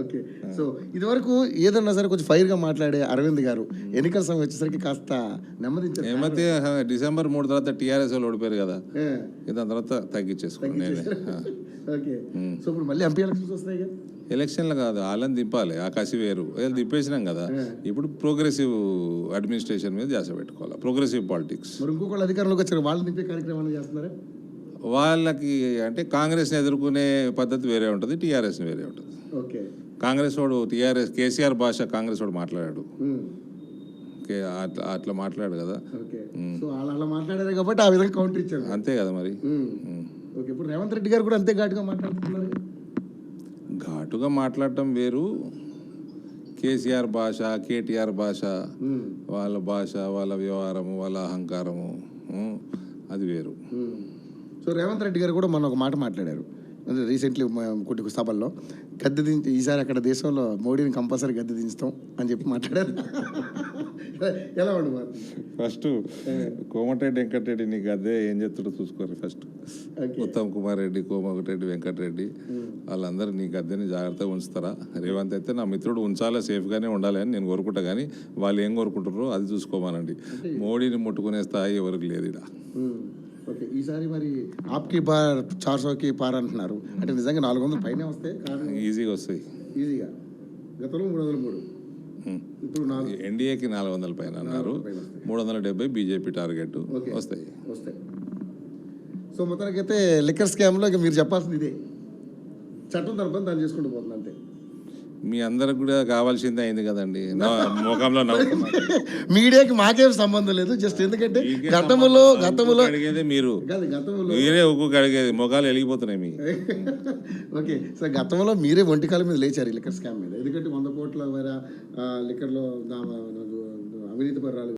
Okay. So ఇదివరకు ఏదన్నా సరే కొంచెం ఫైర్గా మాట్లాడే అరవింద్ గారు ఎన్నికల సమయం వచ్చేసరికి కాస్త నెమ్మదించారు. ఏమైతే డిసెంబర్ 3 తర్వాత టీఆర్ఎస్ వాళ్ళు ఓడిపోయారు కదా, దాని తర్వాత తగ్గించేసుకున్నాను నేనే. ఓకే. సో ఇప్పుడు మళ్ళీ ఎంపీ ఎలక్షన్స్ వస్తాయి కదా. ఎలక్షన్లు కాదు, వాళ్ళని దింపాలి, ఆ కసి వేరు. వీళ్ళు దింపేసినాం కదా, ఇప్పుడు ప్రోగ్రెసివ్ అడ్మినిస్ట్రేషన్ మీద ధ్యాస పెట్టుకోవాలి, ప్రోగ్రెసివ్ పాలిటిక్స్. మరి ఇంకొకళ్ళు అధికారంలోకి వచ్చారు, వాళ్ళు నింపే కార్యక్రమాలు చేస్తున్నారా? వాళ్ళకి అంటే కాంగ్రెస్ని ఎదుర్కొనే పద్ధతి వేరే ఉంటుంది, టీఆర్ఎస్ని వేరే ఉంటుంది. ఓకే. కాంగ్రెస్ వాడు టీఆర్ఎస్ కేసీఆర్ భాష కాంగ్రెస్ వాడు మాట్లాడాడు, అట్లా మాట్లాడు కదా. ఓకే. సో వాళ్ళు అలా మాట్లాడారు కాబట్టి ఆ విధంగా కౌంటర్ ఇచ్చారు. అంతే కదా మరి. ఓకే. ఇప్పుడు రేవంత్ రెడ్డి గారు కూడా అంతే ఘాటుగా మాట్లాడుతున్నారు. ఘాటుగా మాట్లాడటం వేరు, కేసీఆర్ భాష, కేటీఆర్ భాష, వాళ్ళ భాష, వాళ్ళ వ్యవహారము, వాళ్ళ అహంకారము, అది వేరు. సో రేవంత్ రెడ్డి గారు కూడా మొన్న ఒక మాట మాట్లాడారు రీసెంట్లీ కొన్ని సభల్లో, గద్దె దించి ఈసారి అక్కడ దేశంలో మోడీని కంపల్సరీ గద్దె దించుతాం అని చెప్పి మాట్లాడారు. ఎలా ఉండు ఫస్ట్ కోమటిరెడ్డి వెంకటరెడ్డి నీ గద్దె ఏం చెప్తాడో చూసుకోరు ఫస్ట్. ఉత్తమ్ కుమార్ రెడ్డి, కోమటిరెడ్డి వెంకటరెడ్డి వాళ్ళందరూ నీ గద్దెని జాగ్రత్తగా ఉంచుతారా? రేవంత్ అయితే నా మిత్రుడు ఉంచాలా, సేఫ్గానే ఉండాలి అని నేను కోరుకుంటా, కానీ వాళ్ళు ఏం కోరుకుంటారో అది చూసుకోమానండి. మోడీని ముట్టుకునే స్థాయి ఎవరికి లేదు ఇక్కడ. ఓకే. ఈసారి మరి ఆప్కి పార్ 400కి పార్ అంటున్నారు, అంటే నిజంగా 400 పైనే వస్తాయి? ఈజీగా వస్తాయి, ఈజీగా. గతంలో 303, ఇప్పుడు ఎన్డీఏకి 400 పైన అన్నారు, 370 బీజేపీ టార్గెట్ వస్తాయి. సో మొత్తానికైతే లిక్కర్ స్కామ్లో ఇక మీరు చెప్పాల్సింది ఇదే, చట్టం తన పని తను చేసుకుంటూ పోతుంది అంతే. మీ అందరికి కూడా కావాల్సిందే అయింది కదండి, ముఖంలో మీడియాకి మాకేం సంబంధం లేదు, జస్ట్ ఎందుకంటే గతంలో అడిగేది మీరు, గతంలో మీరే ఒక్కొక్క అడిగేది, ముఖాలు వెలిగిపోతున్నాయి మీ. ఓకే. సో గతంలో మీరే ఒంటికాల మీద లేచారు లిక్కర్ స్కామ్ మీద, ఎందుకంటే 100 కోట్ల లిక్కర్లో అవినీతి పరాలు